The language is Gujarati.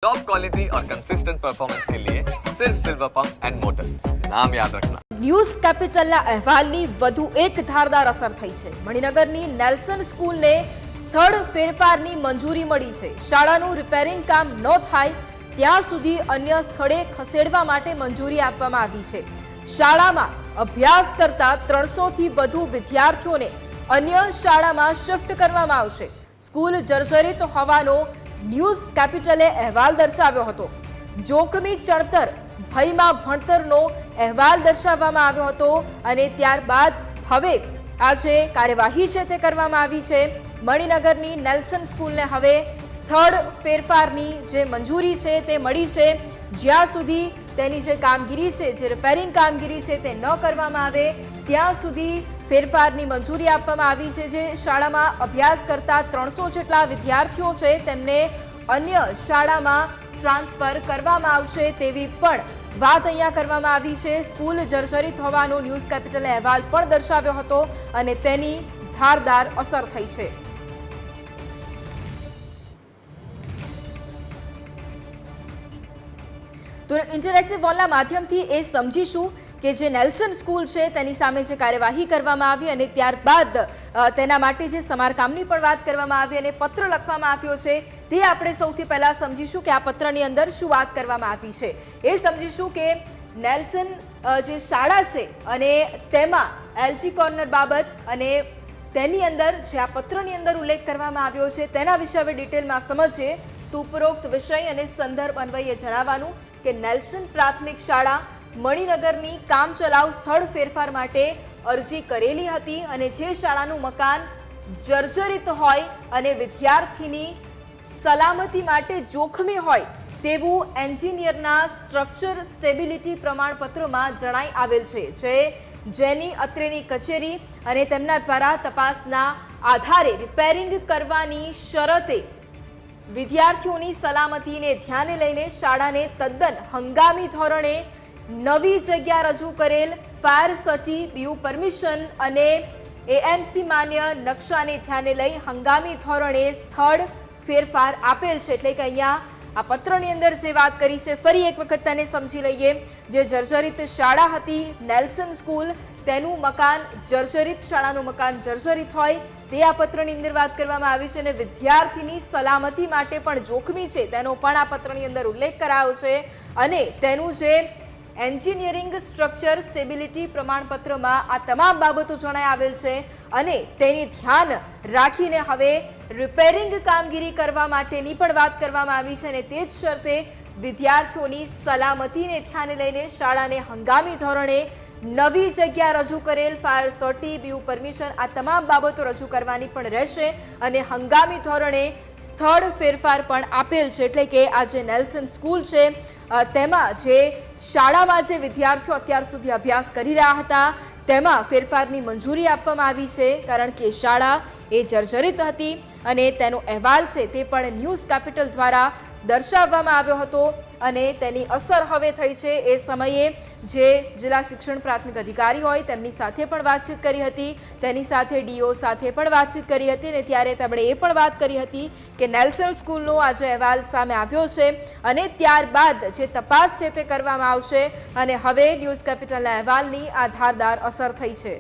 टॉप क्वालिटी और कंसिस्टेंट परफॉर्मेंस के लिए सिर्फ सिल्वर पंप्स एंड मोटर्स, नाम याद रखना। ન્યૂઝ કેપિટલના અહેવાલની વધુ એક ધારદાર અસર થઈ છે। મણિનગરની નેલ્સન સ્કૂલને સ્થળ ફેરફારની મંજૂરી મળી છે। શાળાનું રિપેરિંગ કામ ન થાય ત્યાં સુધી અન્ય સ્થળે ખસેડવા માટે મંજૂરી આપવામાં આવી છે। શાળામાં અભ્યાસ કરતા 300 થી વધુ વિદ્યાર્થીઓને અન્ય શાળામાં શિફ્ટ કરવામાં આવશે। સ્કૂલ જર્જરિત હોવાનો ન્યૂઝ કેપિટલે અહેવાલ દર્શાવ્યો હતો। જોખમી ચણતર ભયમાં ભણતરનો અહેવાલ દર્શાવવામાં આવ્યો હતો અને ત્યારબાદ હવે આ જે કાર્યવાહી છે તે કરવામાં આવી છે। મણિનગરની નેલ્સન સ્કૂલને હવે સ્થળ ફેરફારની જે મંજૂરી છે તે મળી છે। જ્યાં સુધી તેની જે કામગીરી છે, જે રિપેરિંગ કામગીરી છે તે ન કરવામાં આવે ત્યાં સુધી ફેરફારની મંજૂરી આપવામાં આવી છે। જે શાળામાં અભ્યાસ કરતા 300 જેટલા વિદ્યાર્થીઓ છે તેમને અન્ય શાળામાં ટ્રાન્સફર કરવામાં આવશે તેવી પણ વાત અહીંયા કરવામાં આવી છે। સ્કૂલ જર્જરિત હોવાનો ન્યૂઝ કેપિટલે અહેવાલ પણ દર્શાવ્યો હતો અને તેની ધારદાર અસર થઈ છે। તો ઇન્ટરેક્ટિવ વોલના માધ્યમથી એ સમજીશું કે જે નેલ્સન સ્કૂલ છે તેની સામે જે કાર્યવાહી કરવામાં આવી અને ત્યારબાદ તેના માટે જે સમારકામની પણ વાત કરવામાં આવી અને પત્ર લખવામાં આવ્યો છે તે આપણે સૌથી પહેલા સમજીશું કે આ પત્રની અંદર શું વાત કરવામાં આવી છે। એ સમજીશું કે નેલ્સન જે શાળા છે અને તેમાં એલજી કોર્નર બાબત અને તેની અંદર જે આ પત્રની અંદર ઉલ્લેખ કરવામાં આવ્યો છે તેના વિશે હવે ડિટેલમાં સમજીએ તો ઉપરોક્ત વિષય અને સંદર્ભ અન્વયે જણાવવાનું કે નેલ્સન પ્રાથમિક શાળા મણિનગરની કામચલાઉ સ્થળ ફેરફાર માટે અરજી કરેલી હતી અને જે શાળાનું મકાન જર્જરિત હોય અને વિદ્યાર્થીની સલામતી માટે જોખમી હોય તેવું એન્જિનિયરના સ્ટ્રક્ચર સ્ટેબિલિટી પ્રમાણપત્રમાં જણાઈ આવેલ છે। જેની અત્રેની કચેરી અને તેમના દ્વારા તપાસના આધારે રિપેરિંગ કરવાની શરતે વિદ્યાર્થીઓની સલામતીને ધ્યાને લઈને શાળાને તદ્દન હંગામી ધોરણે નવી જગ્યા રજૂ કરેલ ફાયર સર્ટી બીયુ પરમિશન અને એએમસી માન્ય નકશાને ધ્યાને લઈ હંગામી ધોરણે સ્થળ ફેરફાર આપેલ છે। એટલે કે અહીંયા આ પત્રની અંદર જે વાત કરી છે ફરી એક વખત તેને સમજી લઈએ। જે જર્જરિત શાળા હતી નેલ્સન સ્કૂલ તેનું મકાન જર્જરિત, શાળાનું મકાન જર્જરિત હોય તે આ પત્રની અંદર વાત કરવામાં આવી છે અને વિદ્યાર્થીની સલામતી માટે પણ જોખમી છે તેનો પણ આ પત્રની અંદર ઉલ્લેખ કરાયો છે અને તેનું જે એન્જિનિયરિંગ સ્ટ્રક્ચર સ્ટેબિલિટી પ્રમાણપત્રમાં આ તમામ બાબતો જણાઈ આવેલ છે અને તેની ધ્યાન રાખીને હવે રિપેરિંગ કામગીરી કરવા માટેની પણ વાત કરવામાં આવી છે અને તે જ શરતે વિદ્યાર્થીઓની સલામતીને ધ્યાને લઈને શાળાને હંગામી ધોરણે નવી જગ્યા રજૂ કરેલ ફાયર સર્ટી બીયુ પરમિશન આ તમામ બાબતો રજૂ કરવાની પણ રહેશે અને હંગામી ધોરણે સ્થળ ફેરફાર પણ આપેલ છે। એટલે કે આ જે નેલ્સન સ્કૂલ છે તેમાં જે શાળામાં જે વિદ્યાર્થીઓ અત્યાર સુધી અભ્યાસ કરી રહ્યા હતા તેમાં ફેરફારની મંજૂરી આપવામાં આવી છે કારણ કે શાળા એ જર્જરિત હતી અને તેનો અહેવાલ છે તે પણ ન્યૂઝ કેપિટલ દ્વારા દર્શાવવામાં આવ્યો હતો અને તેની અસર હવે થઈ છે। એ સમયે જે જિલ્લા શિક્ષણ પ્રાથમિક અધિકારી હોય તેમની સાથે પણ વાતચીત કરી હતી, તેની સાથે ડીઓ સાથે પણ વાતચીત કરી હતી અને ત્યારે તેમણે એ પણ વાત કરી હતી કે નેલ્સન સ્કૂલનો આ જે અહેવાલ સામે આવ્યો છે અને ત્યારબાદ જે તપાસ છે તે કરવામાં આવશે અને હવે ન્યૂઝ કેપિટલના અહેવાલની આ ધારદાર અસર થઈ છે।